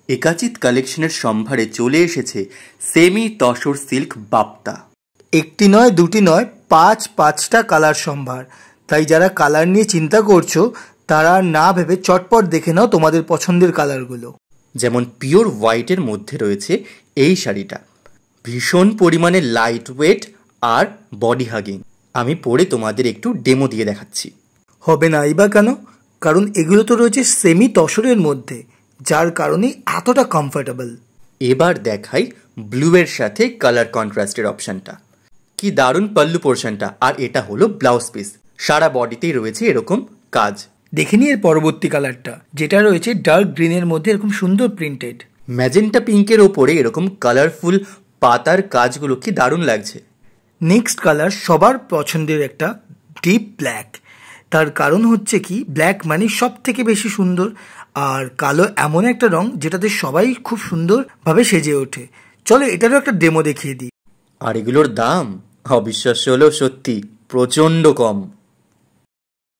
একাচিত কালেকশনের সম্ভারে চলে এসেছে সেমি তসর সিল্ক বাপ্তা। একটি নয়, দুটি নয়, পাঁচটা কালার সম্ভার। তাই যারা কালার নিয়ে চিন্তা করছো তারা না ভেবে চটপট দেখে নাও তোমাদের পছন্দের কালারগুলো। যেমন পিওর হোয়াইটের মধ্যে রয়েছে এই শাড়িটা, ভীষণ পরিমাণে লাইট ওয়েট আর বডি হাগিং। আমি পরে তোমাদের একটু ডেমো দিয়ে দেখাচ্ছি। হবে না বা কেন? কারণ এগুলো তো রয়েছে সেমি তসরের মধ্যে, যার কারণে এতটা কমফোর্টেবল। এবার দেখাই ব্লু এর সাথে কালার কন্ট্রাস্টের অপশনটা। কি দারুণ পাল্লু পোর্শনটা, আর এটা হলো ব্লাউজ পিস। সারা বডিতেই রয়েছে এরকম কাজ। দেখে নিই এর পরবর্তী কালারটা, যেটা রয়েছে ডার্ক গ্রিনের মধ্যে এরকম সুন্দর প্রিন্টেড। ম্যাজেন্টা পিঙ্কের ওপরে এরকম কালারফুল পাতার কাজগুলো কি দারুণ লাগছে। নেক্সট কালার সবার পছন্দের একটা ডিপ ব্ল্যাক। তার কারণ হচ্ছে কি, ব্ল্যাক মানে সব থেকে বেশি সুন্দর, আর কালো এমন একটা রং যেটাতে সবাই খুব সুন্দরভাবে সেজে ওঠে। চলো এটারও একটা ডেমো দেখিয়ে দিই। আর এগুলোর দাম অবিশ্বাস্য হলেও সত্যি প্রচণ্ড কম।